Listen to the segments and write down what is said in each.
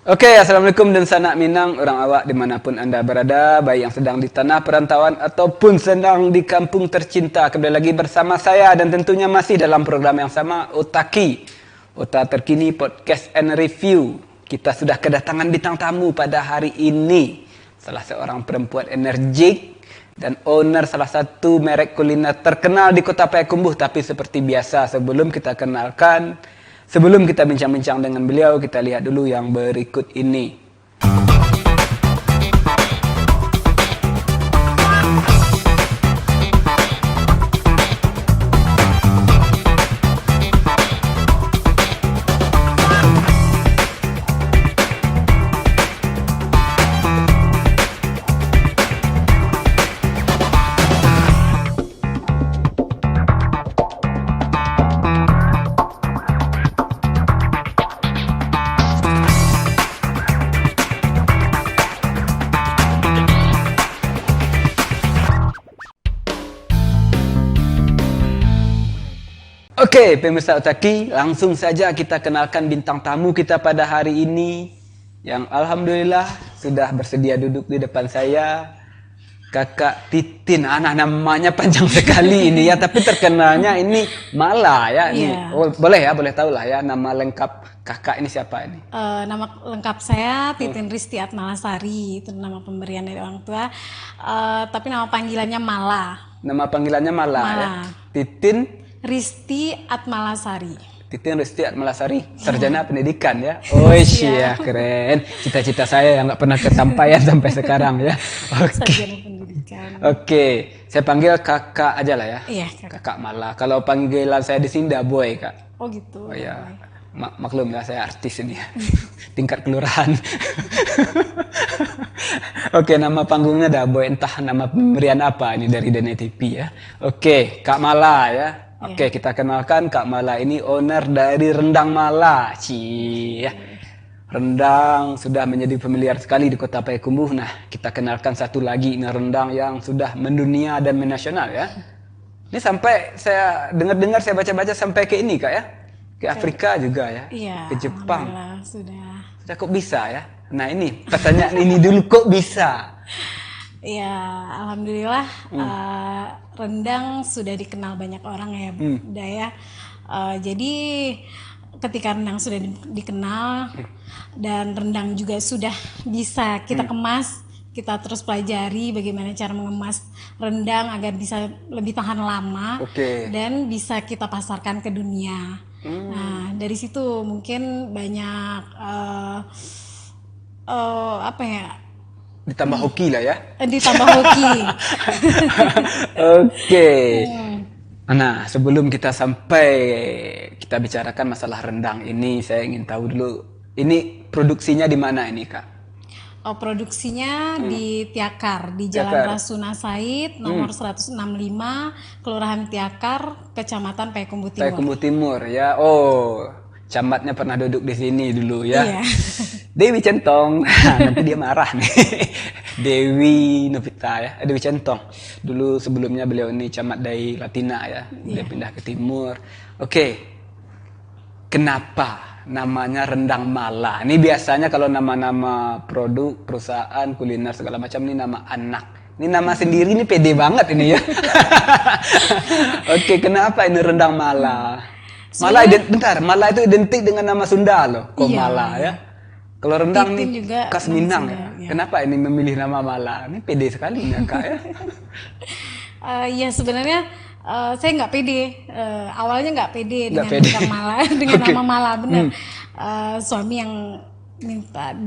Oke, Assalamualaikum dan sanak minang orang awak dimanapun Anda berada, baik yang sedang di tanah perantauan ataupun sedang di kampung tercinta. Kembali lagi bersama saya dan tentunya masih dalam program yang sama, Otaki, Ota Terkini Podcast and Review. Kita sudah kedatangan bintang tamu pada hari ini, salah seorang perempuan energik dan owner salah satu merek kuliner terkenal di Kota Payakumbuh. Tapi seperti biasa, sebelum kita bincang-bincang dengan beliau, kita lihat dulu yang berikut ini. Oke, pemirsa Otaki, langsung saja kita kenalkan bintang tamu kita pada hari ini yang alhamdulillah sudah bersedia duduk di depan saya. Kakak Titin, namanya panjang sekali ini ya, tapi terkenalnya ini Mala ya. Ini. Iya. Oh, boleh tahu lah ya nama lengkap kakak ini siapa ini? Nama lengkap saya Titin Risti Atmalasari, itu nama pemberian dari orang tua. Tapi nama panggilannya Mala. Nama panggilannya Mala. Ya. Titin Risti Atmalasari. Titin Risti Atmalasari, sarjana pendidikan ya. Oh iya, keren. Cita-cita saya yang nggak pernah kesampaian sampai sekarang ya. Oke. Sarjana pendidikan. Oke, saya panggil kakak aja lah ya. Iya, Kakak Mala. Kalau panggilan saya di sini Daboy, Kak. Oh gitu. Oh ya, maklum ya saya artis ini ya. Tingkat kelurahan. Oke, nama panggungnya Daboy, entah nama pemberian apa ini dari Dene TV ya. Oke, Kak Mala ya. Oke, kita kenalkan Kak Mala ini owner dari Rendang Mala. Ya. Rendang sudah menjadi familiar sekali di Kota Payakumbuh. Nah, kita kenalkan satu lagi ini rendang yang sudah mendunia dan menasional ya. Ini sampai saya dengar-dengar, saya baca-baca sampai ke ini Kak ya. Ke Afrika juga ya. Iya. Ke Jepang. Sudah. Sudah kok bisa ya? Nah, ini pertanyaan ini dulu kok bisa? Ya, alhamdulillah rendang sudah dikenal banyak orang ya, Bunda ya. Jadi ketika rendang sudah dikenal dan rendang juga sudah bisa kita kemas, kita terus pelajari bagaimana cara mengemas rendang agar bisa lebih tahan lama dan bisa kita pasarkan ke dunia. Nah, dari situ mungkin banyak apa ya? Ditambah hoki lah ya. Ditambah hoki. Oke. Nah, sebelum kita kita bicarakan masalah rendang ini, saya ingin tahu dulu, ini produksinya di mana ini, Kak? Produksinya di Tiakar, di Jalan Rasuna Said, nomor 165, Kelurahan Tiakar, Kecamatan Payakumbuh Timur. Payakumbuh Timur ya. Oh, camatnya pernah duduk di sini dulu ya. Iya. Dewi Centong, nanti dia marah nih. Dewi Novita ya, Dewi Centong. Dulu sebelumnya beliau ini camat dari Latina ya, dia pindah ke Timur. Oke, kenapa namanya Rendang Mala? Ini biasanya kalau nama-nama produk, perusahaan, kuliner segala macam ini nama anak. Ini nama sendiri ini pede banget ini ya. Oke, kenapa ini Rendang Mala? Mala itu identik dengan nama Sunda loh, Mala ya. Kalau rendang nih khas Minang ya. Kenapa ini memilih nama Mala? Ini pede sekali ya Kak ya. Ya sebenarnya saya nggak pede. Awalnya nggak pede dengan rendang Mala, dengan nama Mala benar. Suami yang minta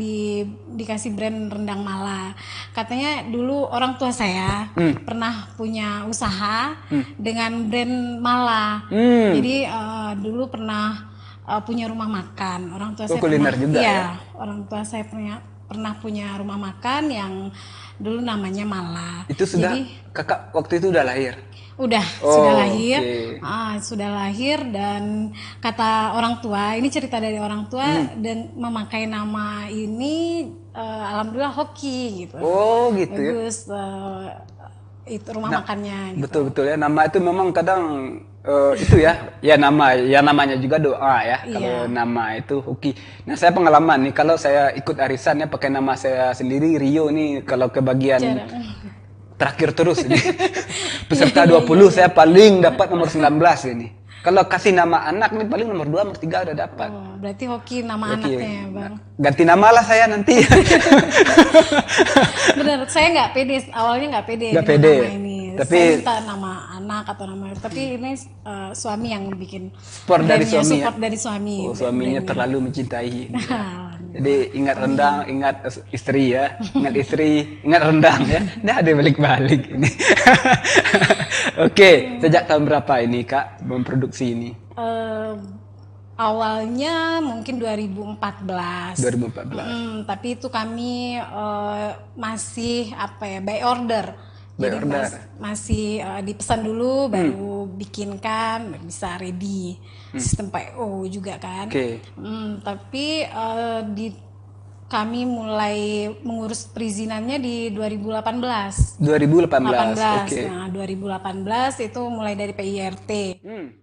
dikasih brand rendang Mala. Katanya dulu orang tua saya pernah punya usaha dengan brand Mala. Jadi dulu pernah punya rumah makan. Orang tua saya kuliner juga ya. Orang tua saya pernah punya rumah makan yang dulu namanya Mala. Itu sudah kakak waktu itu udah lahir? Sudah lahir. Sudah lahir dan kata orang tua, ini cerita dari orang tua dan memakai nama ini alhamdulillah hoki gitu. Oh gitu. Bagus. itu rumah makannya gitu. Betul ya, nama itu memang kadang itu ya namanya juga doa ya. Kalau nama itu hoki. Nah saya pengalaman nih, kalau saya ikut arisan ya pakai nama saya sendiri Rio nih, kalau kebagian terakhir terus ini peserta 20 saya paling dapat nomor 19 ini. Kalau kasih nama anak nih paling nomor 2, nomor 3 udah dapat. Oh, berarti hoki nama anaknya ya, Bang. Ganti nama lah saya nanti. Bener, saya nggak pede, awalnya nggak pede Nggak dengan pede. nama ini. Tapi Saya minta nama anak atau nama, tapi ini suami yang bikin support dari brandnya, suami support dari suami. Oh, suaminya terlalu mencintai. Nah, Jadi ingat rendang, ingat istri ya. Ingat istri, ingat rendang ya. Nah, ada balik-balik ini. Oke, sejak tahun berapa ini Kak memproduksi ini? awalnya mungkin 2014. 2014. Tapi itu kami masih by order. By Jadi order. masih dipesan dulu baru bikinkan bisa ready. Sistem PO juga kan. Oke. Tapi kami mulai mengurus perizinannya di 2018. 2018. Oke. Nah, 2018 itu mulai dari PIRT.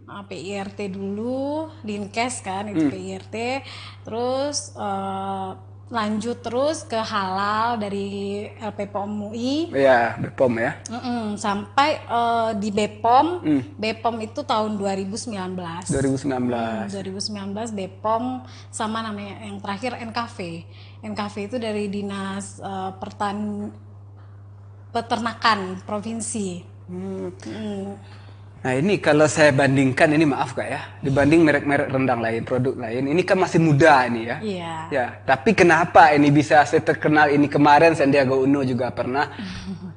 PIRT dulu, Dinkes kan itu PIRT. Terus lanjut terus ke halal dari LPPOM UI. Ya, BPOM ya. Sampai di BPOM. BPOM itu tahun 2019. 2019 BPOM sama namanya yang terakhir NKV. NKV itu dari Dinas Peternakan Provinsi. Nah ini kalau saya bandingkan ini maaf Kak ya, dibanding merek-merek rendang lain, produk lain, ini kan masih muda ini ya. Iya. Ya, tapi kenapa ini bisa terkenal ini kemarin Sandiaga Uno juga pernah.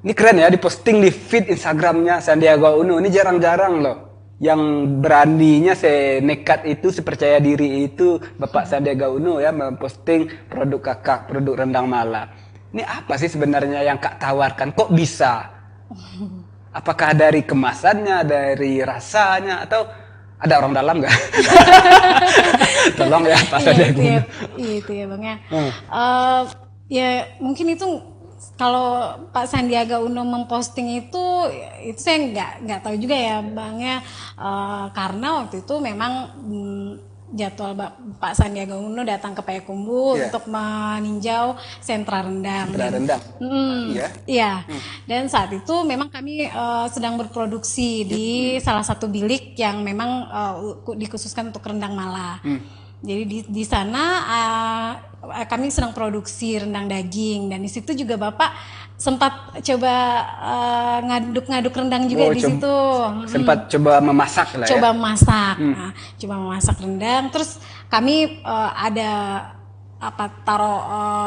Ini keren ya, diposting di feed Instagramnya Sandiaga Uno. Ini jarang-jarang loh yang beraninya nekat itu, sepercaya diri itu Bapak Sandiaga Uno ya memposting produk kakak, produk rendang Mala. Ini apa sih sebenarnya yang Kak tawarkan? Kok bisa? Apakah dari kemasannya, dari rasanya, atau ada orang dalam nggak? Tolong ya Pak Sandiaga Uno. Itu ya Bang ya. Ya mungkin itu kalau Pak Sandiaga Uno memposting itu saya nggak tahu juga ya Bang ya. Karena waktu itu memang jadwal Pak Sandiaga Uno datang ke Payakumbuh untuk meninjau sentra rendang. Sentra rendang. Iya. Dan saat itu memang kami sedang berproduksi di salah satu bilik yang memang dikhususkan untuk rendang Mala. Jadi di sana kami sedang produksi rendang daging dan di situ juga Bapak sempat coba ngaduk-ngaduk rendang juga di situ. Sempat coba memasak lah coba ya. Masak. Nah, coba memasak rendang. Terus kami ada taruh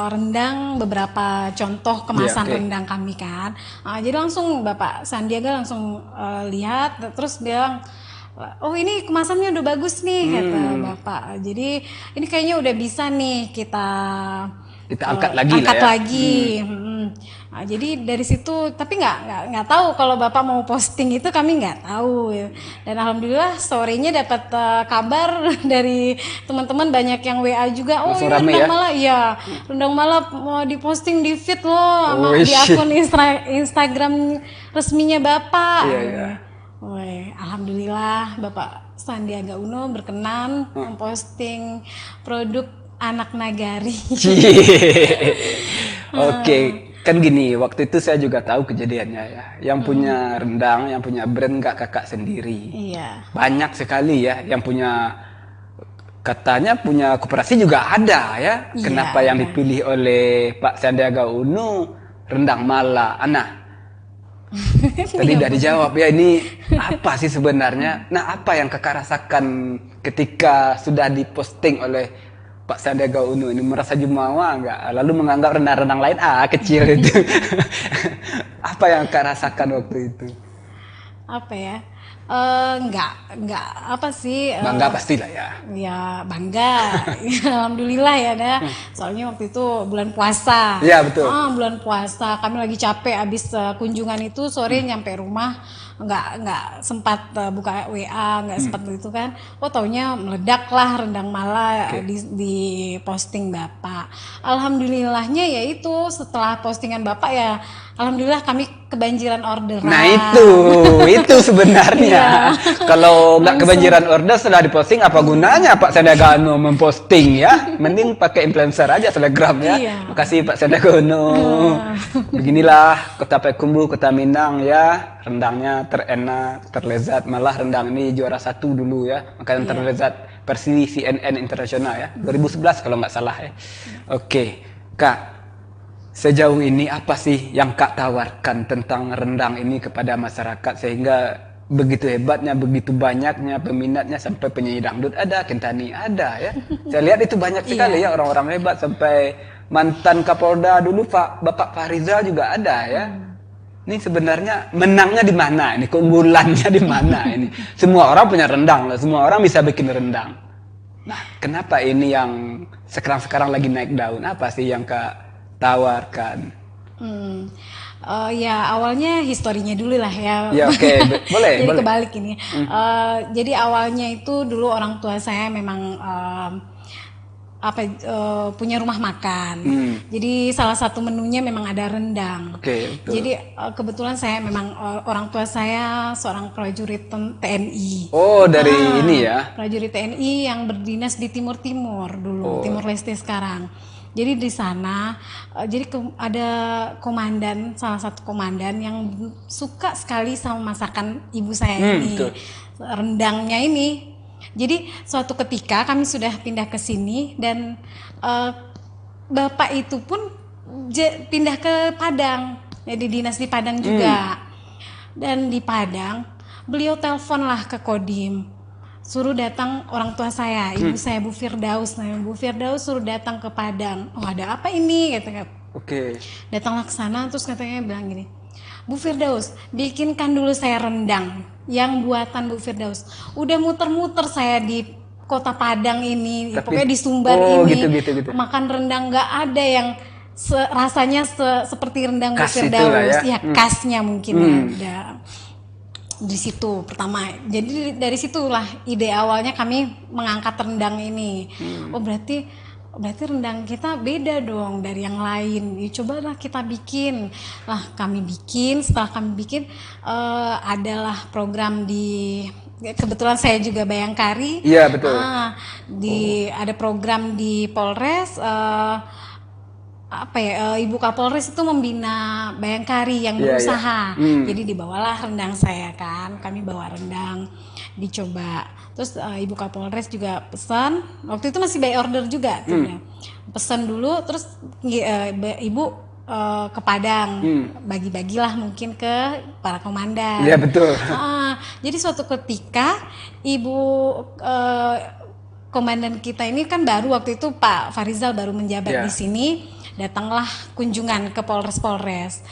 rendang, beberapa contoh kemasan rendang kami kan. Jadi langsung Bapak Sandiaga langsung lihat terus bilang, oh ini kemasannya udah bagus nih kata Bapak. Jadi ini kayaknya udah bisa nih kita angkat lagi. Nah, jadi dari situ tapi nggak tahu kalau Bapak mau posting itu, kami nggak tahu ya. Dan alhamdulillah story-nya dapat kabar dari teman-teman, banyak yang WA juga. Oh ini rendang Mala ya, rendang Mala mau diposting di feed loh di akun Instagram resminya Bapak. Alhamdulillah Bapak Sandiaga Uno berkenan memposting produk anak nagari. Oke, kan gini, waktu itu saya juga tahu kejadiannya ya. Yang punya rendang, yang punya brand nggak kakak sendiri. Iya. Banyak sekali ya yang punya, katanya punya koperasi juga ada ya. Kenapa yang dipilih oleh Pak Sandiaga Uno rendang Mala? Tadi udah dijawab ya, ini apa sih sebenarnya? Nah, apa yang kakak rasakan ketika sudah diposting oleh Pak Sandiaga Uno ini? Merasa jumawa nggak? Lalu menganggap rendang-rendang lain kecil itu. Apa yang kakak rasakan waktu itu? Apa ya? Nggak apa sih? Bangga pastilah ya. Ya bangga, alhamdulillah ya dah. Soalnya waktu itu bulan puasa. Iya betul. Bulan puasa, kami lagi capek abis kunjungan itu, sore nyampe rumah nggak sempat buka WA, nggak sempat begitu kan. Oh taunya meledak lah rendang Mala di posting Bapak. Alhamdulillahnya ya itu setelah postingan Bapak ya alhamdulillah kami kebanjiran orderan. Nah itu sebenarnya. Kalau nggak kebanjiran order setelah diposting, apa gunanya Pak Sandiaga Uno memposting ya? Mending pakai influencer aja Telegram ya. Iya. Makasih Pak Sandiaga Uno. Beginilah Kota Payakumbuh, Kota Minang ya. Rendangnya terenak, terlezat. Malah rendang ini juara 1 dulu ya. Makanan terlezat versi CNN Internasional ya. 2011 kalau nggak salah ya. Oke, Kak. Sejauh ini apa sih yang Kak tawarkan tentang rendang ini kepada masyarakat sehingga begitu hebatnya, begitu banyaknya peminatnya sampai penyanyi dangdut ada, Kentani ada ya. Saya lihat itu banyak sekali ya orang-orang hebat sampai mantan Kapolda dulu Bapak Fahrizal juga ada ya. Ini sebenarnya menangnya di mana ini? Keunggulannya di mana ini? Semua orang punya rendang, semua orang bisa bikin rendang. Nah, kenapa ini yang sekarang lagi naik daun? Apa sih yang Kak tawarkan? Ya awalnya historinya dulu lah ya. Ya oke, boleh. Jadi boleh. kebalik ini. Jadi awalnya itu dulu orang tua saya memang punya rumah makan. Jadi salah satu menunya memang ada rendang. Oke, betul. Jadi kebetulan saya memang orang tua saya seorang prajurit TNI. Oh, dari ini ya. Prajurit TNI yang berdinas di Timur dulu, Timur Leste sekarang. Jadi di sana, ada salah satu komandan yang suka sekali sama masakan ibu saya ini, betul. Rendangnya ini. Jadi suatu ketika kami sudah pindah ke sini dan bapak itu pun pindah ke Padang, jadi dinas di Padang juga. Dan di Padang, beliau teleponlah ke Kodim. Suruh datang orang tua saya, ibu saya Bu Firdaus. Nah, Bu Firdaus suruh datang ke Padang. Oh, ada apa ini? Katanya. Oke. Datanglah ke sana, terus katanya bilang gini, Bu Firdaus, bikinkan dulu saya rendang yang buatan Bu Firdaus. Udah muter-muter saya di kota Padang ini, pokoknya di Sumbar ini, gitu. makan rendang nggak ada yang rasanya seperti rendang Bu Khas Firdaus. ya. Khasnya mungkin ada. Di situ pertama, jadi dari situlah ide awalnya kami mengangkat rendang ini. Oh berarti rendang kita beda dong dari yang lain. Ya, cobalah kita bikin. Lah kami bikin. Setelah kami bikin adalah program kebetulan saya juga Bayangkari. Iya betul. Ada program di Polres. Ibu Kapolres itu membina Bayangkari yang berusaha. Jadi dibawalah rendang saya kan. Kami bawa rendang dicoba. Terus Ibu Kapolres juga pesan. Waktu itu masih by order juga tuh ya. Pesan dulu terus Ibu ke Padang. Bagi-bagilah mungkin ke para komandan. Iya betul. Jadi suatu ketika Ibu komandan kita ini kan baru waktu itu Pak Fahrizal baru menjabat di sini. Datanglah kunjungan ke Polres.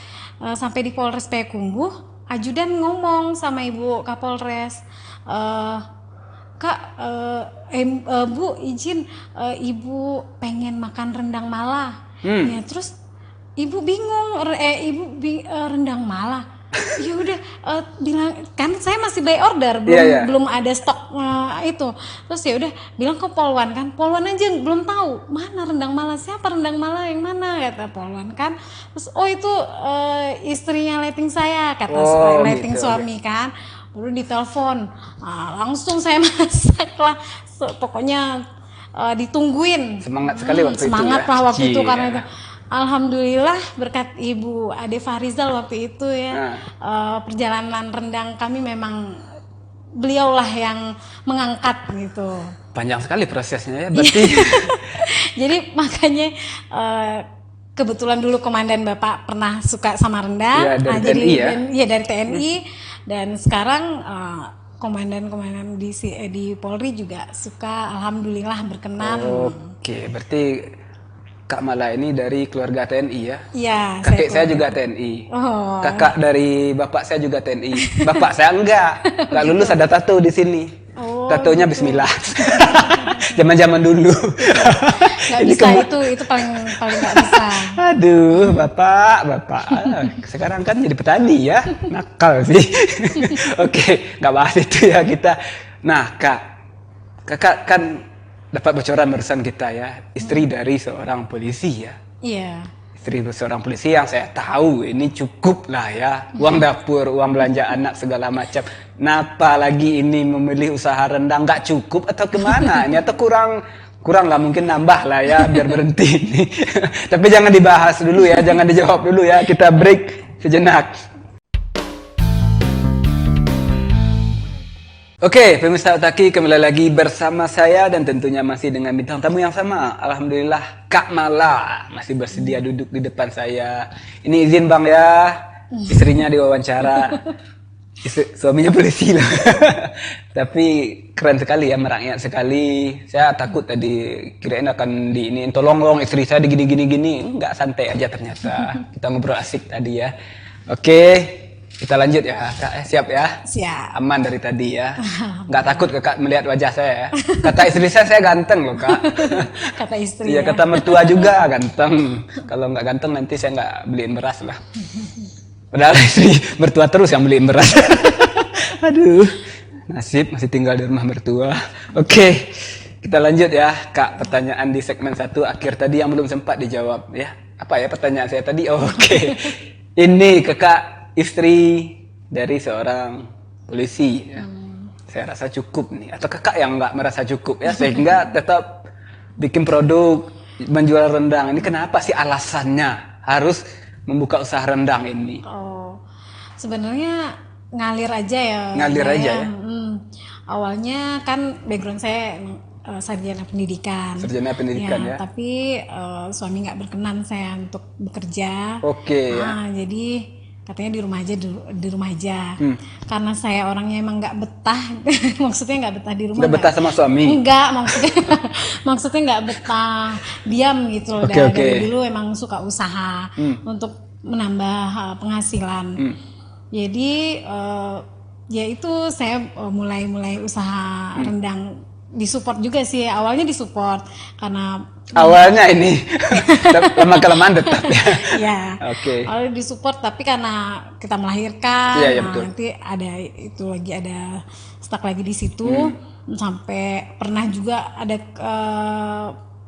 Sampai di Polres Payakumbuh, ajudan ngomong sama Ibu Kapolres, Kak, Bu izin, Ibu pengen makan rendang Malah. Ya terus Ibu bingung, rendang Malah. Ya udah bilang kan saya masih by order belum ada stok itu. Terus ya udah bilang ke Polwan kan, Polwan aja belum tahu mana rendang Malah, siapa rendang Malah yang mana, kata Polwan kan. Terus itu istrinya letting saya, kata letting suami kan. Udah ditelepon, langsung saya masak lah, pokoknya ditungguin. Semangat sekali waktu itu. Semangat lah waktu itu karena itu. Alhamdulillah berkat Ibu Ade Fahrizal waktu itu ya, perjalanan rendang kami memang beliaulah yang mengangkat gitu. Panjang sekali prosesnya ya berarti. Jadi makanya kebetulan dulu komandan Bapak pernah suka sama rendang, dari TNI ya? Dari TNI dan sekarang komandan-komandan di Polri juga suka, alhamdulillah berkenan. Oke, berarti Kak Malah ini dari keluarga TNI ya? Iya. Kakek saya juga TNI. Kakak dari bapak saya juga TNI. Bapak saya enggak lulus, ada tato di sini. Tatonya Bismillah. Zaman-zaman dulu. Nggak bisa itu paling nggak bisa. Aduh, bapak. Sekarang kan jadi petani ya, nakal sih. Oke, nggak bahas itu ya kita. Nah, kakak kan dapat bocoran barusan kita ya, istri dari seorang polisi ya. Iya. istri seorang polisi yang saya tahu ini cukup lah ya, uang dapur, uang belanja anak segala macam. Napa lagi ini memilih usaha rendang, nggak cukup atau kemana ini, atau kurang lah, mungkin nambah lah ya biar berhenti ini. Tapi jangan dibahas dulu ya, jangan dijawab dulu ya, kita break sejenak. Oke, pemirsa Otaki, kembali lagi bersama saya dan tentunya masih dengan bintang tamu yang sama. Alhamdulillah, Kak Mala masih bersedia duduk di depan saya. Ini izin Bang ya, istrinya diwawancara. Suaminya polisi lah. Tapi keren sekali ya, merakyat sekali. Saya takut tadi kirain akan ini tolong istri saya gini. Enggak, santai aja ternyata. Kita ngobrol asik tadi ya. Oke, kita lanjut ya, Kak. Siap ya? Siap. Aman dari tadi ya. Nggak takut Kakak melihat wajah saya ya. Kata istri saya ganteng loh, Kak. Kata istri Iya, ya. kata mertua juga ganteng. Kalau nggak ganteng nanti saya nggak beliin beras lah. Padahal istri mertua terus yang beliin beras. Aduh, nasib masih tinggal di rumah mertua. Oke, kita lanjut ya, Kak. Pertanyaan di segmen 1 akhir tadi yang belum sempat dijawab ya. Apa ya pertanyaan saya tadi? Oke. Ini Kakak istri dari seorang polisi ya. Saya rasa cukup nih, atau Kakak yang nggak merasa cukup ya, sehingga tetap bikin produk menjual rendang. Ini kenapa sih alasannya harus membuka usaha rendang ini? Oh, sebenarnya ngalir aja ya. Ngalir aja ya? Awalnya kan background saya sarjana pendidikan. Sarjana pendidikan ya. Tapi suami nggak berkenan saya untuk bekerja. Oke ya. Nah, jadi katanya di rumah aja. Karena saya orangnya emang nggak betah. Maksudnya nggak betah di rumah. Udah betah sama suami? Enggak, maksudnya nggak betah, diam gitu loh. Dari dulu emang suka usaha untuk menambah penghasilan. Jadi ya itu saya mulai usaha rendang. Disupport juga sih, awalnya disupport karena awalnya ini lama kelamaan tetap ya. Ya. Oke. Awalnya disupport, tapi karena kita melahirkan, ya, nah, betul. nanti ada stuck lagi di situ. Sampai pernah juga ada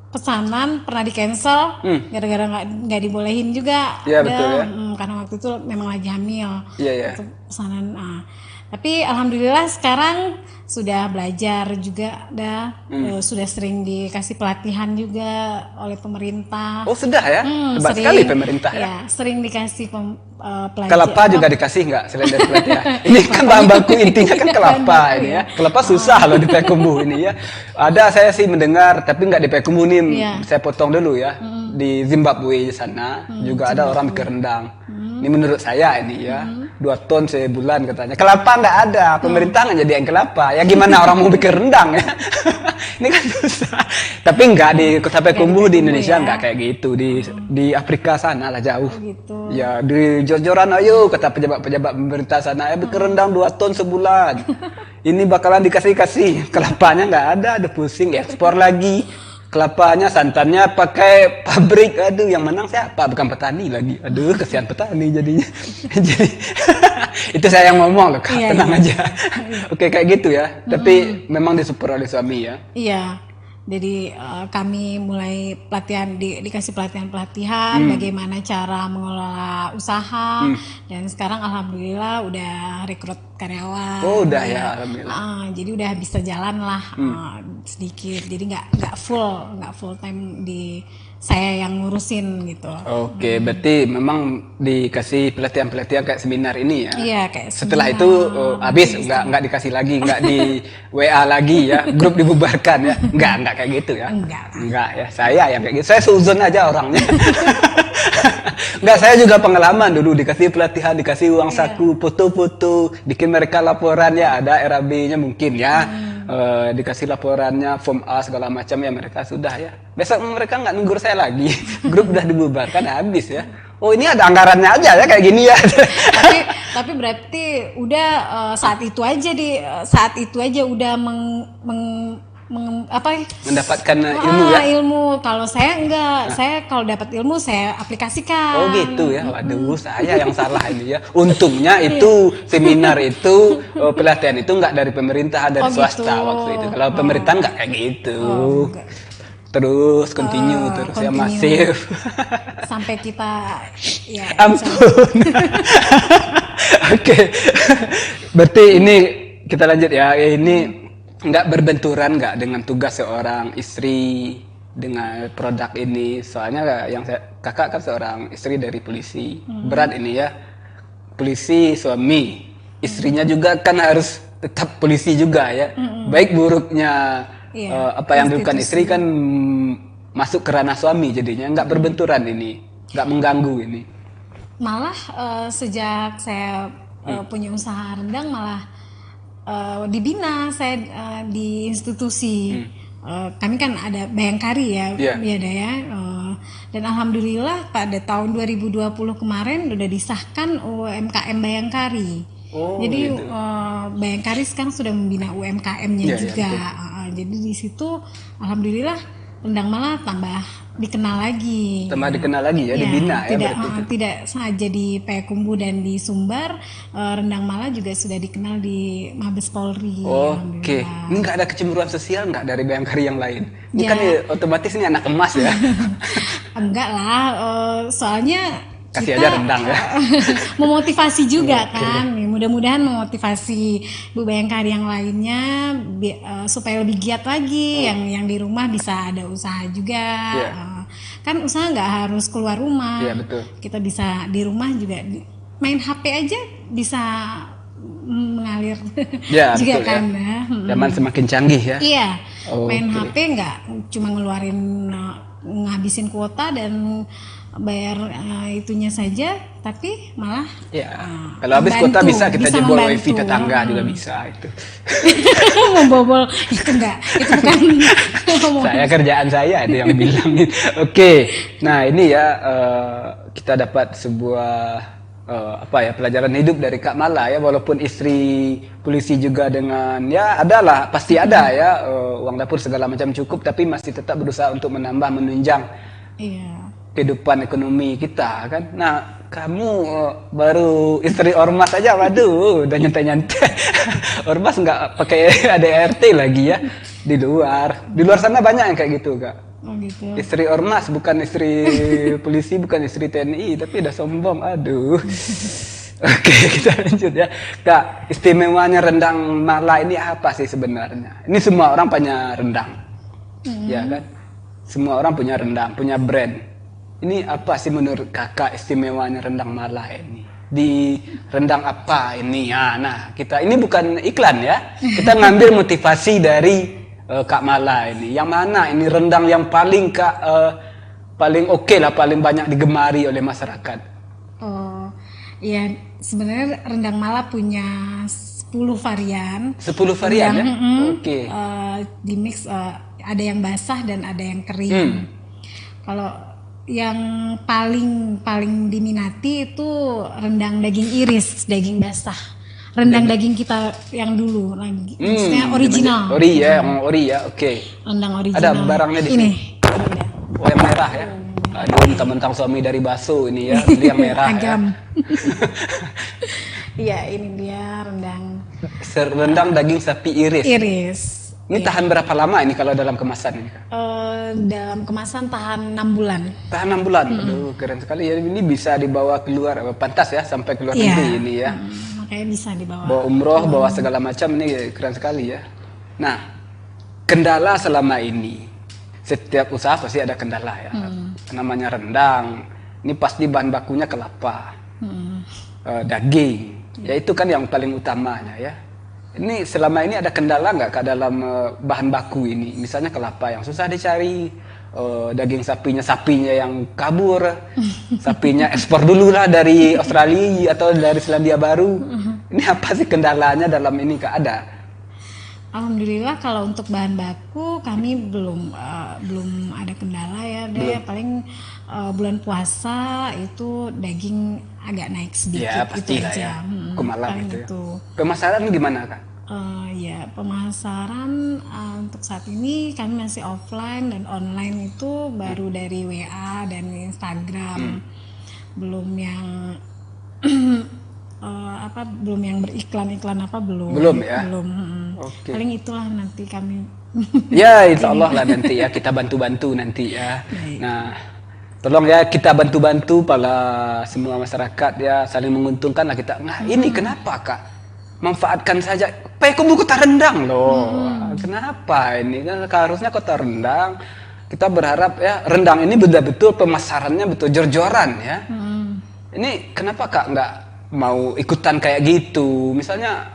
pesanan pernah di cancel gara-gara nggak dibolehin juga. Iya, betul ya. Karena waktu itu memang lagi hamil. Iya. Itu pesanan. Tapi alhamdulillah sekarang sudah belajar juga, sudah sering dikasih pelatihan juga oleh pemerintah. Oh sudah ya, hebat sekali pemerintah ya. Ya, sering dikasih pelatihan. Kelapa juga dikasih nggak selain dari pelatihan? Ini kan bahan baku intinya kan kelapa ini ya. Kelapa susah loh di Payakumbuh ini ya. Ada saya sih mendengar, tapi nggak di Payakumbuh nih. Saya potong dulu ya. Di Zimbabwe sana juga ada orang bikin rendang. Ini menurut saya ini ya, 2 ton sebulan katanya. Kelapa nggak ada, pemerintah nggak jadiin kelapa. Ya gimana orang mau bikin rendang ya? Ini kan susah. Tapi nggak di Kota Payakumbuh di Indonesia nggak kayak gitu. Di Afrika sana lah jauh. Gitu. Ya di jor-joran ayo kata pejabat pemerintah sana, ya bikin rendang 2 ton sebulan. Ini bakalan dikasih kelapanya nggak ada pusing, ekspor lagi. Kelapanya, santannya pakai pabrik. Aduh, yang menang siapa? Bukan petani lagi. Aduh, kesian petani jadinya. Jadi itu saya yang ngomong loh, Kak. Tenang aja. Oke, kayak gitu ya. Tapi memang disupport oleh suami ya. Iya. Jadi kami mulai dikasih pelatihan bagaimana cara mengelola usaha, dan sekarang alhamdulillah udah rekrut karyawan. Oh udah ya, alhamdulillah. Jadi udah bisa jalan lah sedikit. Jadi nggak full time di saya yang ngurusin gitu. Oke, berarti memang dikasih pelatihan kayak seminar ini ya. Iya, kayak setelah seminar. itu habis nggak dikasih lagi, nggak di WA lagi ya, grup dibubarkan ya. Nggak kayak gitu ya. Enggak ya. Saya yang kayak gitu. Saya seuzon aja orangnya. Enggak, saya juga pengalaman dulu dikasih pelatihan, dikasih uang saku, foto-foto, bikin mereka laporan ya, ada RAB-nya mungkin ya. Dikasih laporannya, form A segala macam ya, mereka sudah ya. Besok mereka nggak nunggu saya lagi. Grup udah dibubarkan habis ya. Oh ini ada anggarannya aja ya kayak gini ya. tapi berarti udah saat itu aja udah mendapatkan ilmu ya. Ilmu. Kalau saya enggak, saya kalau dapat ilmu saya aplikasikan. Oh gitu ya. Waduh, saya yang salah ini ya. Untungnya itu seminar itu pelatihan itu enggak dari pemerintah, dari swasta gitu. Waktu itu. Kalau pemerintah enggak kayak gitu. terus continue terus ya continue. masif. Sampai kita ya Ampun. Oke. Berarti ini kita lanjut ya. Ini nggak berbenturan nggak dengan tugas seorang istri dengan produk ini. Soalnya kakak kan seorang istri dari polisi. Berat ini ya. Polisi suami, istrinya juga kan harus tetap polisi juga ya. Baik buruknya apa yang dilakukan istri kan masuk ke ranah suami, jadinya nggak berbenturan ini, nggak mengganggu ini. Malah sejak saya punya usaha rendang malah dibina saya di institusi. Kami kan ada Bayangkari ya, ya. Dan alhamdulillah pada tahun 2020 kemarin udah disahkan UMKM Bayangkari. Jadi gitu. Bayangkari sekarang sudah membina UMKM-nya juga. Jadi di situ alhamdulillah rendang malah tambah dikenal lagi. Tambah dikenal lagi ya, dibina tidak, ya. Tidak saja di Payakumbuh dan di Sumbar, rendang malah juga sudah dikenal di Mabes Polri. Oke, ini nggak ada kecemburuan sosial nggak dari Bayangkari yang lain? Ini kan otomatis ini anak emas ya. Enggak lah, soalnya kasih kita aja rendang ya. Memotivasi juga kan. Mudah-mudahan memotivasi Bu Bayangkari yang lainnya supaya lebih giat lagi. Yang di rumah bisa ada usaha juga. Kan usaha nggak harus keluar rumah. Betul. Kita bisa di rumah juga main HP aja bisa mengalir juga betul, kan ya. Zaman semakin canggih ya. Iya. Main HP nggak cuma ngeluarin ngabisin kuota dan bayar itunya saja, tapi malah kalau habis kuota bisa kita jebol wifi tetangga juga bisa itu. Membobol itu enggak, itu bukan saya kerjaan saya itu yang bilang. Oke, nah ini ya kita dapat sebuah pelajaran hidup dari Kak Mala ya, walaupun istri polisi juga dengan adalah pasti ada ya uang dapur segala macam cukup, tapi masih tetap berusaha untuk menambah menunjang kehidupan ekonomi kita kan. Nah kamu baru istri ormas aja, waduh udah nyantai-nyantai. Ormas nggak pakai ADRT lagi ya di luar sana banyak yang kayak gitu Kak. Gitu. Istri ormas bukan istri polisi, bukan istri TNI, tapi udah sombong, aduh. Oke, kita lanjut ya Kak. Istimewanya rendang Mala ini apa sih sebenarnya? Ini semua orang punya rendang ya kan, semua orang punya rendang, punya brand. Ini apa sih menurut kakak istimewanya rendang Mala ini? Di rendang apa ini? Nah kita ini bukan iklan ya, kita ngambil motivasi dari Kak Mala ini. Yang mana ini rendang yang paling paling oke lah, paling banyak digemari oleh masyarakat? Oh iya, sebenarnya rendang Mala punya 10 varian. 10 varian ya? Oke. Di mix ada yang basah dan ada yang kering. Kalau yang paling diminati itu rendang daging iris, daging basah. Rendang daging kita yang dulu, maksudnya original. Ori ya, oke. Rendang original. Ada barangnya di sini. Oh yang merah ya. Aduh, mentang-mentang suami dari Baso ini ya, ini yang merah. Agam. Iya, ini dia rendang. Rendang daging sapi iris. Iris. Ini tahan berapa lama ini kalau dalam kemasan ini? Dalam kemasan tahan 6 bulan. Tahan 6 bulan. Aduh, keren sekali ya. Ini bisa dibawa keluar, pantas ya sampai keluar negeri ini ya. Makanya bisa dibawa. Bawa umroh, bawa segala macam, ini keren sekali ya. Nah, kendala selama ini, setiap usaha pasti ada kendala ya. Namanya rendang, ini pasti bahan bakunya kelapa, daging. Ya itu kan yang paling utamanya ya. Ini selama ini ada kendala nggak ke dalam bahan baku ini? Misalnya kelapa yang susah dicari, daging sapinya yang kabur, sapinya ekspor dulu lah dari Australia atau dari Selandia Baru. Ini apa sih kendalanya dalam ini Kak, ada? Alhamdulillah kalau untuk bahan baku kami belum ada kendala ya. Paling bulan puasa itu daging agak naik sedikit. Ya pasti lah ya. Kemalang itu. Ya. Pemasaran gimana Kak? Ya pemasaran untuk saat ini kami masih offline dan online itu baru dari WA dan Instagram. Belum yang belum yang beriklan-iklan belum. Belum ya. Belum. Okay. Paling itulah nanti kami Ya, insya Allah lah nanti ya kita bantu-bantu nanti ya. Baik. Nah, tolong ya kita bantu-bantu para semua masyarakat ya, saling menguntungkan lah kita. Nah, ini kenapa Kak? Manfaatkan saja. Payakumbuh Kota Rendang loh. Kenapa ini? Kan harusnya Kota Rendang. Kita berharap ya Rendang ini betul-betul pemasarannya betul jor-joran ya. Ini kenapa Kak nggak mau ikutan kayak gitu? Misalnya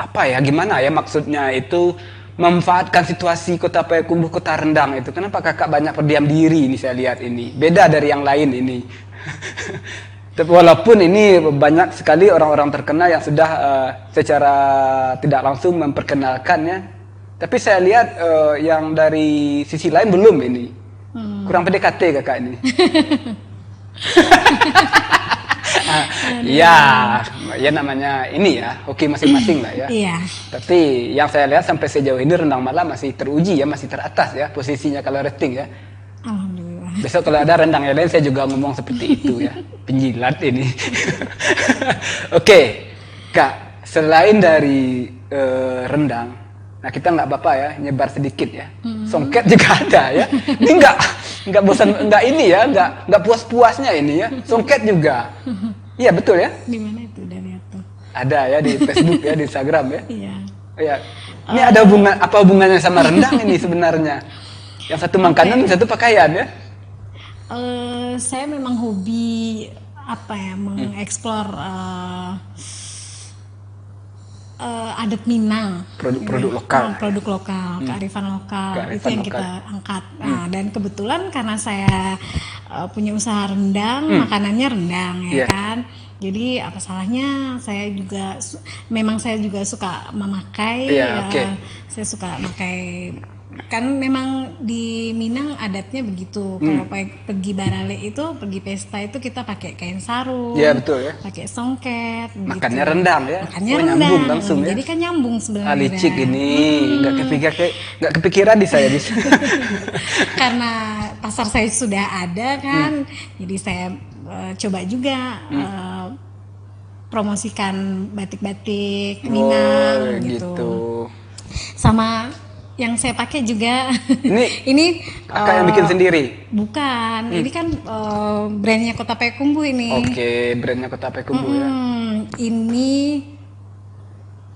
apa ya? Gimana ya maksudnya itu? Memanfaatkan situasi Kota Payakumbuh Kota Rendang itu. Kenapa Kakak banyak berdiam diri ini saya lihat ini. Beda dari yang lain ini. Tapi walaupun ini banyak sekali orang-orang terkenal yang sudah secara tidak langsung memperkenalkannya. Tapi saya lihat yang dari sisi lain belum ini. Kurang PDKT Kakak ini. Ya namanya ini ya, hoki masing-masing lah ya. Iya. Tapi yang saya lihat sampai sejauh ini Rendang Malam masih teruji ya, masih teratas ya posisinya kalau rating ya. Alhamdulillah. Besok kalau ada rendang yang lain saya juga ngomong seperti itu ya. Penjilat ini. Oke, Kak, selain dari rendang, nah kita nggak apa-apa ya nyebar sedikit ya. Songket juga ada ya. Ini nggak bosan, nggak ini ya, nggak puas-puasnya ini ya. Songket juga. Iya betul ya. Di mana itu dari itu? Ada ya di Facebook ya, di Instagram ya. Iya. Ya. Ini ada hubungannya sama rendang ini sebenarnya? Yang satu makanan, yang satu pakaian ya? Saya memang hobi mengeksplor adat Minang, Produk-produk lokal. produk lokal, kearifan lokal, Kearifan itu yang lokal. kita angkat. Nah, dan kebetulan karena saya punya usaha rendang, makanannya rendang ya Iya. kan. Jadi apa salahnya saya juga memang saya juga suka memakai. Iya, oke. Saya suka pakai, kan memang di Minang adatnya begitu. Kalau pergi barale itu, pergi pesta itu kita pakai kain sarung. Iya betul ya. Pakai songket. Makannya gitu. rendang ya. Makannya Oh, rendang. nyambung langsung ya. Jadi kan nyambung sebenarnya. Licik ini nggak kepikiran di saya di Karena pasar saya sudah ada kan, jadi saya coba juga promosikan batik-batik Minang gitu. Sama yang saya pakai juga ini Kakak yang bikin sendiri. bukan, ini kan brandnya Kota Payakumbuh ini. Oke, brandnya Kota Payakumbuh ya. Ini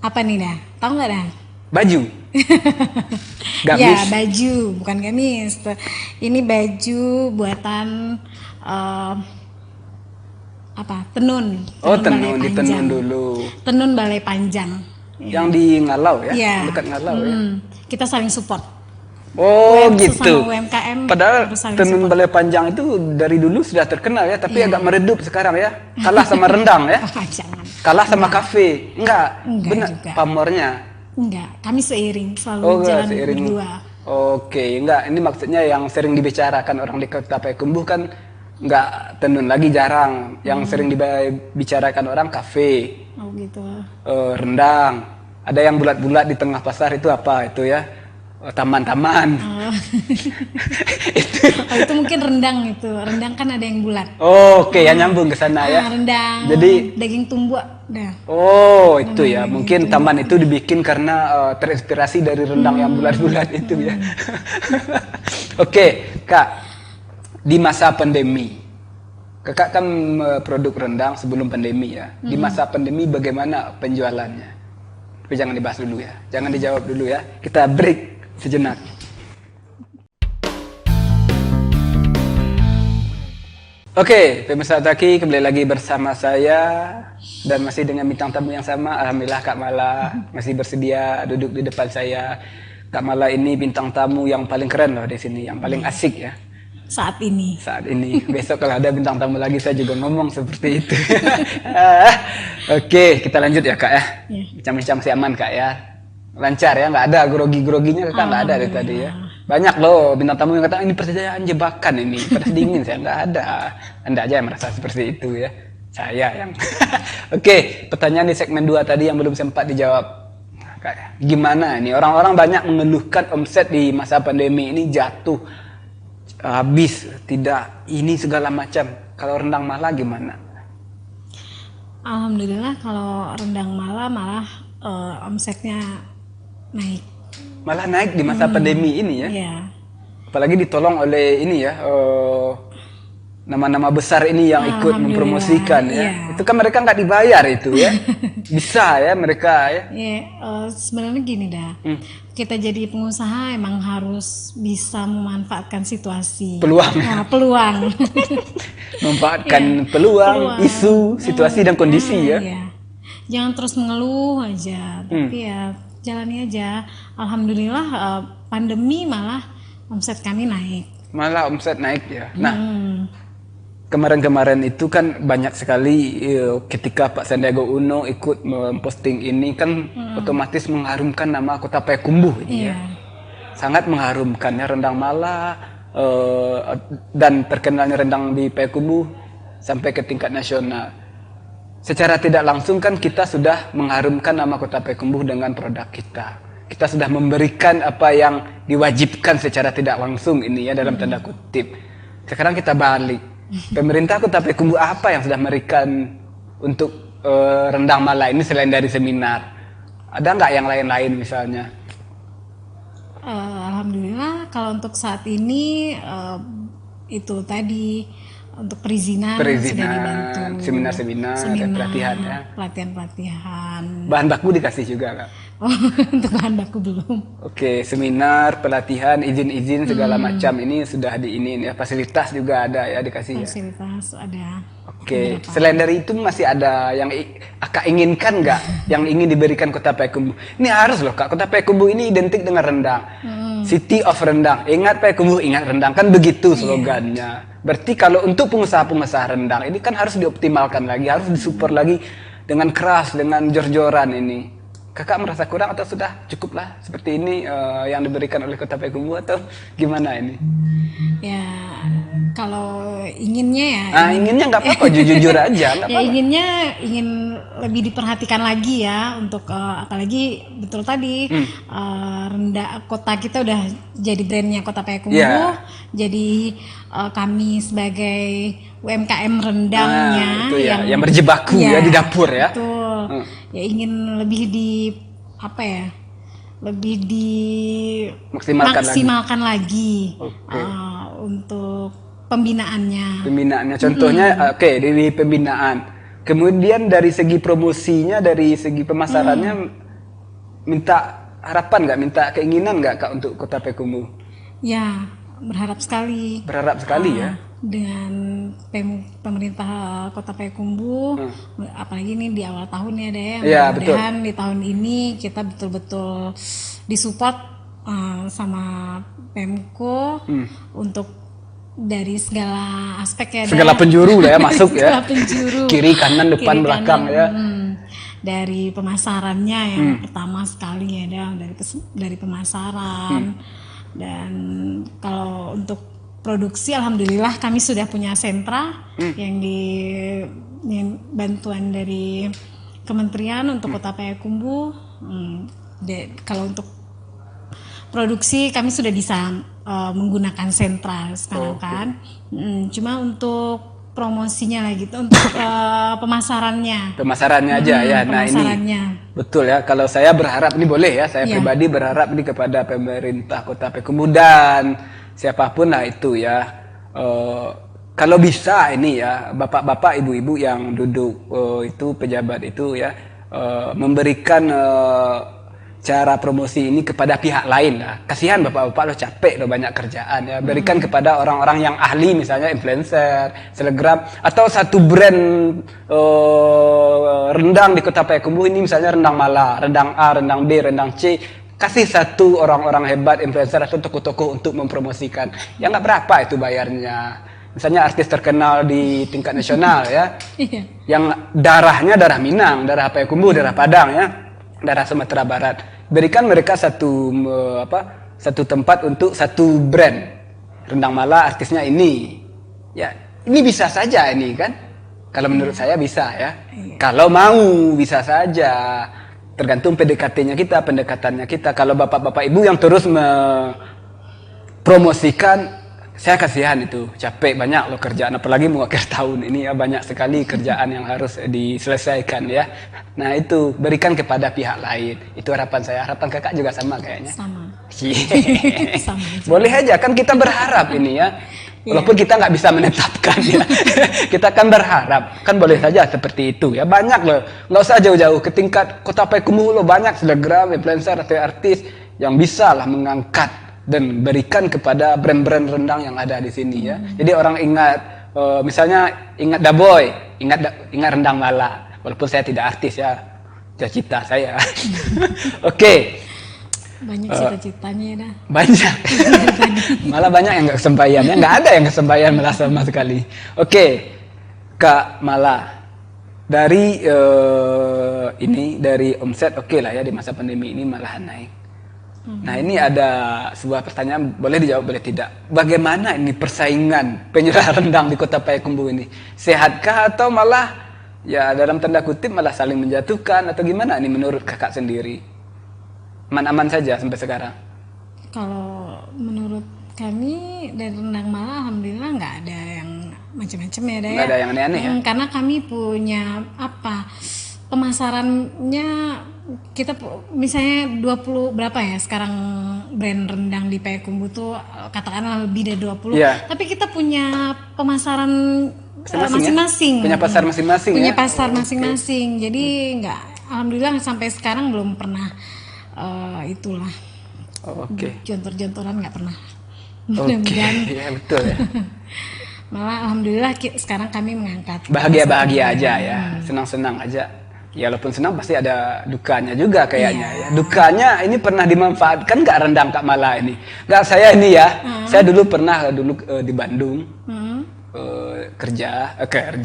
apa nih dah? Tahu nggak dah? Baju. Gamis. Ya, baju, bukan gamis. Ini baju buatan tenun. Oh, Balai tenun, ditenun Panjang. dulu. Tenun Balai Panjang. Yang di Ngalau ya? Iya. Dekat Ngalau ya. Kita saling support. Oh Sesama gitu. UMKM Padahal harus saling tenun support. Balai Panjang itu dari dulu sudah terkenal ya, tapi Iya. agak meredup sekarang ya. Kalah sama rendang ya. Jangan. Kalah sama kafe. Enggak benar juga. pamornya. Enggak, kami seiring selalu Oh, enggak jalan seiring. berdua. Oke, enggak. Ini maksudnya yang sering dibicarakan orang di Kota Payakumbuh kan enggak tenun lagi jarang. Yang sering dibicarakan orang kafe, Oh gitu. rendang. Ada yang bulat-bulat di tengah pasar itu apa itu ya? Taman-taman. Oh. Oh, itu mungkin rendang itu. Rendang kan ada yang bulat. Oh, oke ya nyambung ke sana ya. Rendang. Jadi- daging tumbuk dah. Oh, itu ya. Mungkin taman itu dibikin karena terinspirasi dari rendang yang bulat-bulat itu ya. Oke, Kak. Di masa pandemi. Kakak kan produk rendang sebelum pandemi ya. Di masa pandemi bagaimana penjualannya? Tapi jangan dibahas dulu ya. Jangan dijawab dulu ya. Kita break sejenak. Oke, pemirsa Taki kembali lagi bersama saya dan masih dengan bintang tamu yang sama. Alhamdulillah Kak Mala masih bersedia duduk di depan saya. Kak Mala ini bintang tamu yang paling keren loh di sini, yang paling asik ya Saat ini. saat ini. Besok kalau ada bintang tamu lagi saya juga ngomong seperti itu. Oke, kita lanjut ya Kak ya. Bincang-bincang masih aman Kak ya. Lancar ya, nggak ada grogi-groginya Kakak nggak ada dari tadi ya. Banyak loh bintang tamu yang kata ini pertanyaan jebakan ini, panas dingin saya nggak ada. Anda aja yang merasa seperti itu ya. Saya yang. Oke, pertanyaan di segmen 2 tadi yang belum sempat dijawab. Kak, gimana ini orang-orang banyak mengeluhkan omset di masa pandemi ini jatuh habis, tidak ini segala macam. Kalau rendang malah gimana? Alhamdulillah kalau rendang malah omsetnya naik. malah naik di masa pandemi ini ya. Iya. Apalagi ditolong oleh ini ya, nama-nama besar ini yang ikut Alhamdulillah, mempromosikan ya. iya. Itu kan mereka nggak dibayar itu ya. Bisa ya mereka ya. Ya, sebenarnya gini dah. Kita jadi pengusaha emang harus bisa memanfaatkan situasi. Peluang. Nah, peluang. Memanfaatkan peluang, isu, situasi dan kondisi ya. Iya. Jangan terus mengeluh aja, tapi ya jalani aja. Alhamdulillah pandemi malah omset kami naik. Malah omset naik ya. Nah, kemarin-kemarin itu kan banyak sekali ketika Pak Sandiaga Uno ikut memposting ini kan otomatis mengharumkan nama Kota Payakumbuh ini ya. Sangat mengharumkan ya rendang Mala dan terkenalnya rendang di Payakumbuh sampai ke tingkat nasional. Secara tidak langsung kan kita sudah mengharumkan nama Kota Payakumbuh dengan produk kita. Kita sudah memberikan apa yang diwajibkan secara tidak langsung ini ya dalam tanda kutip. Sekarang kita balik. Pemerintah Kota Payakumbuh apa yang sudah memberikan untuk rendang Mala ini selain dari seminar? Ada nggak yang lain-lain misalnya? Alhamdulillah kalau untuk saat ini itu tadi untuk perizinan sudah dibantu. Seminar-seminar, dan pelatihan ya. Pelatihan. Bahan baku dikasih juga Kak? Oh, untuk bahan baku belum. Oke, seminar, pelatihan, izin-izin segala macam ini sudah diinin ya. Fasilitas juga ada ya dikasih ya. Fasilitas ada. Oke, selain dari itu masih ada yang Kak inginkan nggak yang ingin diberikan Kota Payakumbuh? Ini harus loh Kak, Kota Payakumbuh ini identik dengan rendang. City of rendang. Ingat Payakumbuh, ingat rendang. Kan begitu slogannya. Berarti kalau untuk pengusaha-pengusaha rendang ini kan harus dioptimalkan lagi, harus disupport lagi dengan keras, dengan jor-joran ini. Kakak merasa kurang atau sudah cukuplah seperti ini yang diberikan oleh Kota Payakumbuh atau gimana ini? Ya, kalau inginnya ya. Inginnya nggak apa-apa, jujur aja. Nggak Ya apa-apa. ingin lebih diperhatikan lagi ya untuk apalagi betul tadi rendah kota kita udah jadi brandnya Kota Payakumbuh. Yeah. Jadi kami sebagai UMKM rendangnya itu ya, yang berjibaku ya di dapur ya. Betul. Ya ingin lebih lebih maksimalkan lagi untuk pembinaannya. Pembinaannya, contohnya dari pembinaan. Kemudian dari segi promosinya, dari segi pemasarannya, minta harapan nggak, minta keinginan nggak Kak untuk Kota Payakumbuh? Ya, berharap sekali. Berharap sekali ya. Dengan pemerintah Kota Payakumbuh, apalagi ini di awal tahun ya deh. Mudah-mudahan di tahun ini kita betul-betul disupport sama Pemko untuk dari segala aspek ya. Segala penjuru lah ya masuk ya. Segala penjuru. Kiri, kanan, depan, belakang ya. Dari pemasarannya yang pertama sekali ya dari pemasaran. Dan kalau untuk produksi alhamdulillah kami sudah punya sentra yang bantuan dari kementerian untuk Kota Payakumbuh. Kalau untuk produksi kami sudah bisa menggunakan sentra sekarang kan. Cuma untuk promosinya lagi untuk pemasarannya. Pemasarannya aja ya. Nah ini betul ya. Kalau saya berharap ini boleh ya. Saya pribadi berharap ini kepada pemerintah Kota Payakumbuh dan siapapun lah itu ya. Kalau bisa ini ya bapak-bapak, ibu-ibu yang duduk itu pejabat itu ya memberikan cara promosi ini kepada pihak lain lah. Kasihan bapak-bapak lo capek lo banyak kerjaan ya. Berikan kepada orang-orang yang ahli misalnya influencer, selebgram atau satu brand rendang di Kota Payakumbuh ini misalnya rendang Mala, rendang A, rendang B, rendang C. Kasih satu orang-orang hebat influencer atau toko-toko untuk mempromosikan. Ya nggak berapa itu bayarnya. Misalnya artis terkenal di tingkat nasional ya. Yang darahnya darah Minang, darah Payakumbuh, darah Padang ya. Darah Sumatera Barat. Berikan mereka satu tempat untuk satu brand. Rendang Mala artisnya ini. Ya, ini bisa saja ini kan. Kalau menurut saya bisa ya. Kalau mau bisa saja. Tergantung PDKT-nya kita, pendekatannya kita. Kalau bapak-bapak ibu yang terus mempromosikan saya kasihan itu, capek banyak loh kerjaan, apalagi mau akhir tahun ini ya, banyak sekali kerjaan yang harus diselesaikan ya. Nah itu berikan kepada pihak lain, itu harapan saya. Harapan kakak juga sama kayaknya. Sama. Sama. Boleh aja kan kita berharap ini ya, walaupun kita nggak bisa menetapkan ya. Kita kan berharap, kan boleh saja seperti itu ya. Banyak loh, nggak usah jauh-jauh ke tingkat Kota Payakumbuh loh, banyak selebgram, influencer atau artis yang bisa lah mengangkat dan berikan kepada brand-brand rendang yang ada di sini ya. Jadi orang ingat, misalnya ingat Daboy, ingat rendang Mala. Walaupun saya tidak artis ya, cita-cita saya. Oke. Banyak cita-citanya dah. Banyak. Malah banyak yang nggak kesampaian ya, nggak ada yang kesampaian malah sama sekali. Oke, Kak Mala. Dari dari omset oke lah ya, di masa pandemi ini malahan naik. Nah ini ada sebuah pertanyaan, boleh dijawab boleh tidak. Bagaimana ini persaingan penjual rendang di Kota Payakumbuh ini? Sehatkah atau malah ya dalam tanda kutip malah saling menjatuhkan atau gimana ini menurut kakak sendiri? Aman-aman saja sampai sekarang? Kalau menurut kami dari rendang Mala alhamdulillah nggak ada yang macam-macam ya. Nggak ada yang aneh-aneh ya? Karena kami punya pemasarannya, kita misalnya 20 berapa ya sekarang brand rendang di Payakumbuh tuh, katakanlah lebih dari 20 tapi kita punya pemasaran masing-masing ya? Punya pasar masing-masing punya ya? pasar masing-masing. Jadi nggak, alhamdulillah sampai sekarang belum pernah itulah jontor-jontoran, nggak pernah. Mudah-mudahan ya betul ya. Malah alhamdulillah sekarang kami mengangkat bahagia-bahagia aja ya, senang-senang aja. Ya walaupun senang pasti ada dukanya juga kayaknya ya. Dukanya ini pernah dimanfaatkan nggak rendang Kak Mala ini? Nggak, saya ini ya. Saya dulu pernah di Bandung kerja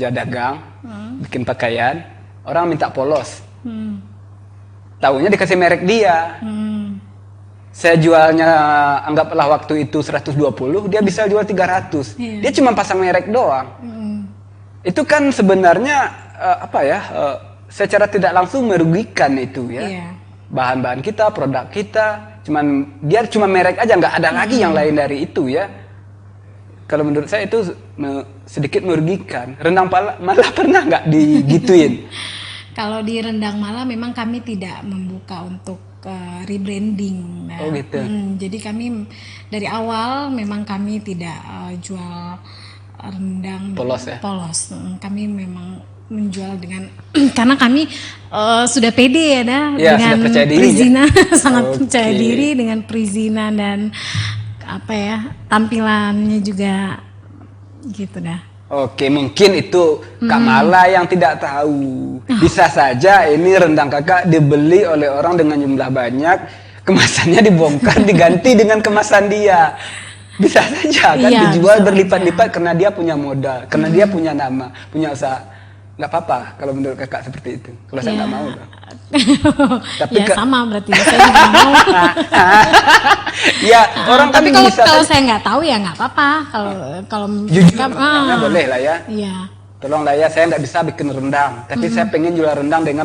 dagang, bikin pakaian. Orang minta polos. Taunya dikasih merek dia. Saya jualnya anggaplah waktu itu 120, dia bisa jual 300. Dia cuma pasang merek doang. Itu kan sebenarnya secara tidak langsung merugikan itu ya. Bahan-bahan kita, produk kita, dia cuma merek aja, nggak ada lagi yang lain dari itu ya. Kalau menurut saya itu sedikit merugikan. Rendang Mala pernah nggak digituin? Kalau di rendang Mala memang kami tidak membuka untuk rebranding. Oh gitu. Jadi kami dari awal memang kami tidak jual rendang polos ya. Kami memang menjual dengan karena kami sudah pede ya dengan perizinan ya? Sangat percaya diri dengan perizinan dan tampilannya juga gitu dah. Oke, mungkin itu Kak Mala yang tidak tahu. Bisa saja ini rendang kakak dibeli oleh orang dengan jumlah banyak, kemasannya dibongkar diganti dengan kemasan dia. Bisa saja kan dijual berlipat-lipat karena dia punya modal, karena dia punya nama, punya usaha. Nggak apa-apa kalau menurut kakak seperti itu. Kalau saya nggak mau. Tapi sama berarti saya nggak mau. Ya orang tapi kalau saya nggak tahu ya nggak apa-apa. Kalau jujur boleh lah ya. Iya. Tolong lah ya, saya nggak bisa bikin rendang, tapi saya pengen jual rendang dengan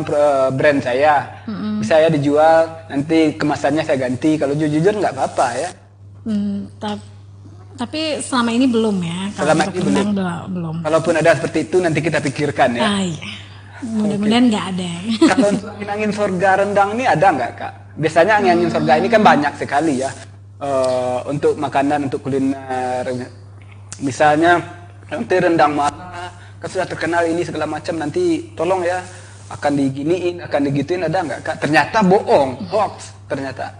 brand saya. Bisa ya dijual, nanti kemasannya saya ganti. Kalau jujur nggak apa-apa ya. Tapi selama ini belum ya. Selama ini belum. Kalaupun ada seperti itu nanti kita pikirkan ya. Iya. Mudah-mudahan nggak ada. Kalau untuk angin surga rendang ini ada nggak Kak? Biasanya angin surga ini kan banyak sekali ya. Untuk makanan, untuk kuliner. Misalnya nanti rendang Mala kan sudah terkenal ini segala macam, nanti tolong ya akan diginiin, akan digituin, ada nggak Kak? Ternyata bohong, hoax ternyata.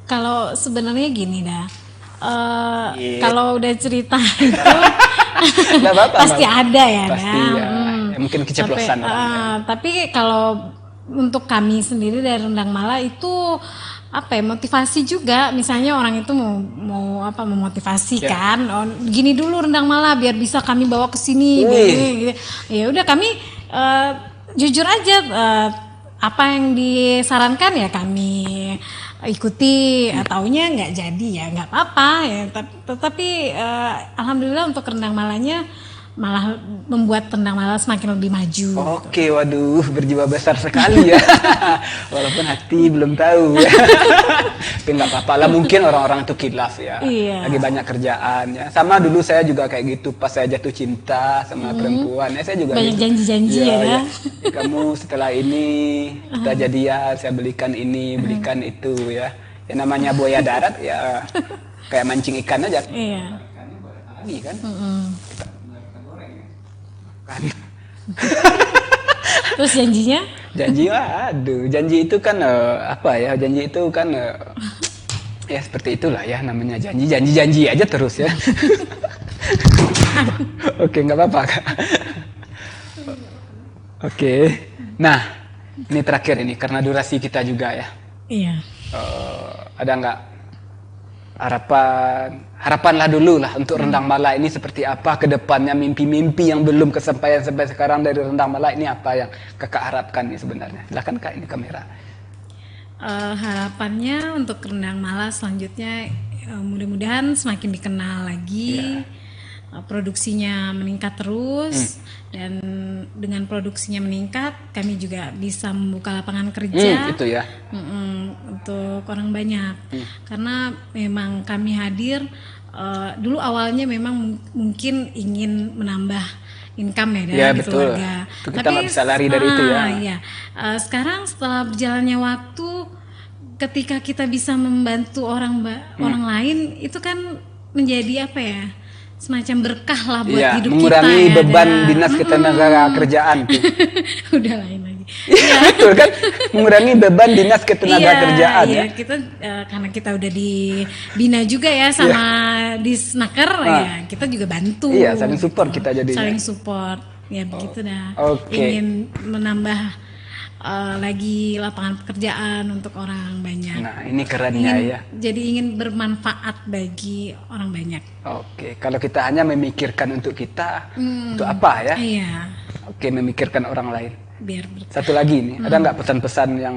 Kalau sebenarnya gini dah. Kalau udah cerita itu pasti ada ya. Pasti ya. Mungkin keceplosan. Tapi kalau untuk kami sendiri dari rendang Mala itu motivasi juga. Misalnya orang itu mau memotivasi kan. Gini dulu rendang Mala biar bisa kami bawa ke sini. Gitu. Ya udah kami jujur aja apa yang disarankan ya kami ikuti, taunya nggak jadi ya nggak apa-apa ya. Tetapi alhamdulillah untuk rendang Malanya malah membuat rendang Mala semakin lebih maju. Oke, waduh, berjiwa besar sekali ya. Walaupun hati belum tahu ya. Tapi nggak apa-apa lah, mungkin orang-orang itu kilaf ya. Iya. Lagi banyak kerjaan ya. Sama dulu saya juga kayak gitu, pas saya jatuh cinta sama perempuan ya, saya juga Banyak gitu. janji-janji ya. Ya. Kamu setelah ini kita jadian, saya belikan ini, belikan itu ya. Ya namanya buaya darat ya kayak mancing ikan aja. Iya. Ini kan. Kan. Terus janjinya? Janji, aduh, janji itu kan apa ya? Janji itu kan ya seperti itulah ya namanya janji aja terus ya. Oke, nggak apa-apa Kak. Oke, nah ini terakhir ini karena durasi kita juga ya. Iya. Ada nggak harapanlah dulu lah untuk Rendang Mala ini seperti apa ke depannya, mimpi-mimpi yang belum kesampaian sampai sekarang dari Rendang Mala ini apa yang Kakak harapkan nih sebenarnya? Silakan Kak, ini kamera. Harapannya untuk Rendang Mala selanjutnya mudah-mudahan semakin dikenal lagi, produksinya meningkat terus, dan dengan produksinya meningkat kami juga bisa membuka lapangan kerja Itu ya. untuk orang banyak, karena memang kami hadir dulu awalnya memang mungkin ingin menambah income ya dari betul. keluarga. Itu kita nggak bisa lari dari itu ya. Iya. Sekarang setelah berjalannya waktu, ketika kita bisa membantu orang lain, itu kan menjadi apa ya? Semacam berkah lah buat hidup mengurangi kita ya. beban dinas ketenaga kerjaan tuh. Udah lain lagi. Betul kan? Mengurangi beban dinas ketenaga kerjaan iya, ya. kita karena kita udah dibina juga ya sama Disnaker ya, kita juga bantu. Iya, saling support kita jadinya. Saling support. Ya begitu dah. Oke. Ingin menambah lagi lapangan pekerjaan untuk orang banyak. Nah, ini kerennya ya. Jadi ingin bermanfaat bagi orang banyak. Oke, kalau kita hanya memikirkan untuk kita, untuk apa ya? Iya. Oke, memikirkan orang lain. Biar Satu lagi nih, ada nggak pesan-pesan yang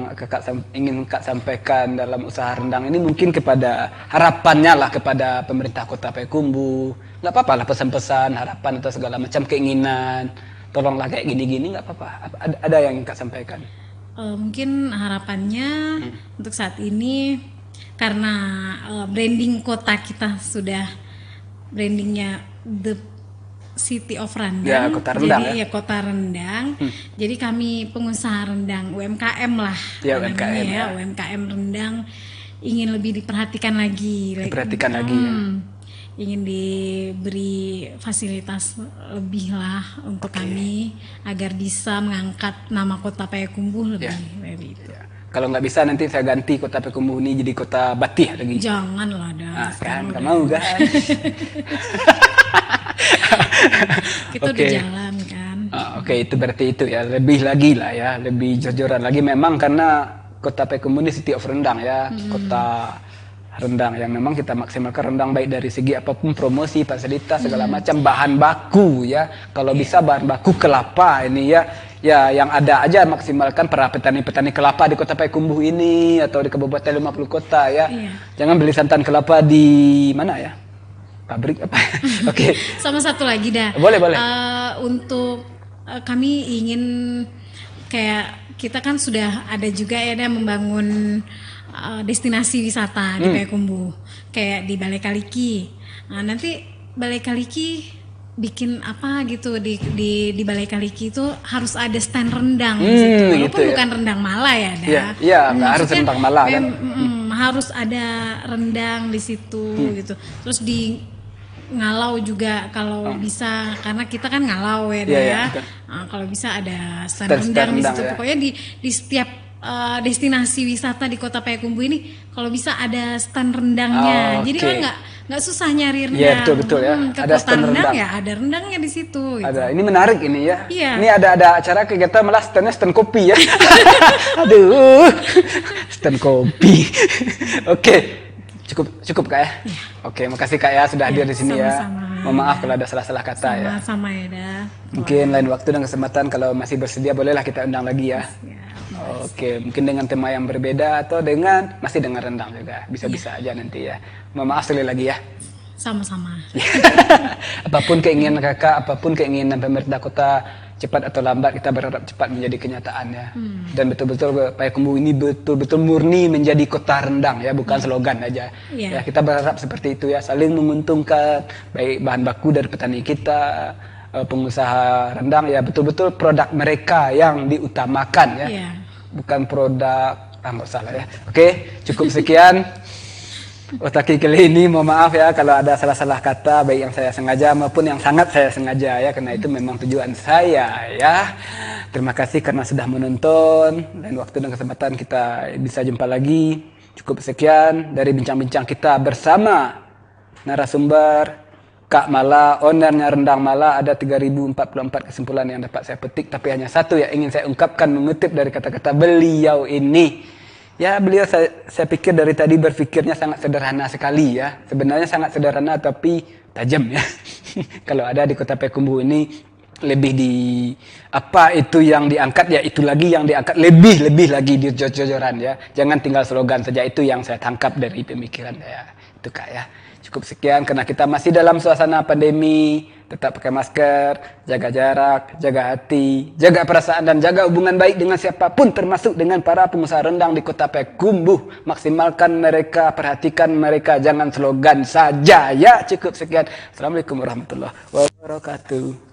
ingin Kak sampaikan dalam usaha rendang ini, mungkin kepada harapannya lah kepada pemerintah Kota Payakumbuh. Nggak apa-apa lah pesan-pesan, harapan atau segala macam keinginan. Tolonglah kayak gini-gini, nggak apa-apa. Ada yang ingin Kak sampaikan? Mungkin harapannya untuk saat ini, karena branding kota kita sudah brandingnya The City of Rendang, Ya, kota rendang jadi kota rendang. Jadi kami pengusaha rendang UMKM lah, Ya, namanya UMKM ya. UMKM rendang ingin lebih diperhatikan lagi. Diperhatikan lagi ya. Ingin diberi fasilitas lebih lah untuk kami agar bisa mengangkat nama Kota Payakumbuh lebih dari itu. Ya. Kalau nggak bisa nanti saya ganti Kota Payakumbuh ini jadi Kota Batih lagi. Jangan lah dah. Nah, kan nggak mau kan? Kita udah jalan kan. Oke, itu berarti itu ya, lebih lagi lah ya, lebih jor-joran lagi memang karena Kota Payakumbuh ini City of Rendang ya, kota rendang yang memang kita maksimalkan rendang baik dari segi apapun, promosi, fasilitas segala macam, bahan baku ya. Kalau bisa bahan baku kelapa ini ya. Ya yang ada aja maksimalkan para petani-petani kelapa di Kota Payakumbuh ini atau di Kabupaten 50 kota ya. Jangan beli santan kelapa di mana ya? Pabrik apa? Oke. Sama satu lagi dah. Boleh. Untuk kami ingin kayak kita kan sudah ada juga ya membangun destinasi wisata di Payakumbuh, kayak di Balai Kaliki. Nah, nanti Balai Kaliki bikin apa gitu di Balai Kaliki itu harus ada stand rendang di situ. Walaupun gitu ya. Bukan rendang Mala ya, Iya, nggak harus rendang Mala kan. Harus ada rendang di situ gitu. Terus di Ngalau juga kalau bisa, karena kita kan Ngalau ya. Kalau bisa ada stand rendang di situ. Ya. Pokoknya di setiap destinasi wisata di Kota Payakumbuh ini kalau bisa ada stand rendangnya. Jadi kan nggak susah nyari rendang. Iya, betul ya. Ke Ada kota stand rendang rendang. ya ada rendangnya di situ. Gitu. Ada. Ini menarik ini ya. Iya. Ini ada acara kegiatan malah standnya stand kopi ya. Aduh. Stand kopi. Oke. Cukup Kak ya. Oke, makasih Kak ya sudah hadir di sini sama-sama, ya. Mohon maaf kalau ada salah-salah kata ya. Sama-sama ya dah. Mungkin lain waktu dan kesempatan kalau masih bersedia bolehlah kita undang lagi ya. Oke, mungkin dengan tema yang berbeda atau masih dengan rendang juga. Bisa-bisa aja nanti ya. Mohon maaf sekali lagi ya. Sama-sama. Apapun keinginan kakak, apapun keinginan pemerintah kota, cepat atau lambat kita berharap cepat menjadi kenyataan ya. Dan betul-betul Payakumbuh ini betul-betul murni menjadi kota rendang ya, bukan slogan aja. Ya, kita berharap seperti itu ya, saling menguntungkan, baik bahan baku dari petani kita, pengusaha rendang ya, betul-betul produk mereka yang diutamakan ya. Bukan produk nggak salah ya. Oke, cukup sekian. Otaki kali ini mohon maaf ya kalau ada salah-salah kata, baik yang saya sengaja maupun yang sangat saya sengaja ya, karena itu memang tujuan saya ya. Terima kasih karena sudah menonton, dan waktu dan kesempatan kita bisa jumpa lagi. Cukup sekian dari bincang-bincang kita bersama narasumber Kak Mala, ownernya Rendang Mala. Ada 3044 kesimpulan yang dapat saya petik, tapi hanya satu yang ingin saya ungkapkan mengutip dari kata-kata beliau ini. Ya, beliau saya pikir dari tadi berpikirnya sangat sederhana sekali ya. Sebenarnya sangat sederhana tapi tajam ya. Kalau ada di Kota Payakumbuh ini lebih di apa itu yang diangkat ya itu lagi yang diangkat lebih lagi di jor-joran ya. Jangan tinggal slogan saja, itu yang saya tangkap dari pemikiran ya. Itu Kak ya. Cukup sekian karena kita masih dalam suasana pandemi. Tetap pakai masker, jaga jarak, jaga hati, jaga perasaan dan jaga hubungan baik dengan siapapun, termasuk dengan para pengusaha rendang di Kota Payakumbuh. Maksimalkan mereka, perhatikan mereka, jangan slogan saja ya. Cukup sekian. Assalamualaikum warahmatullahi wabarakatuh.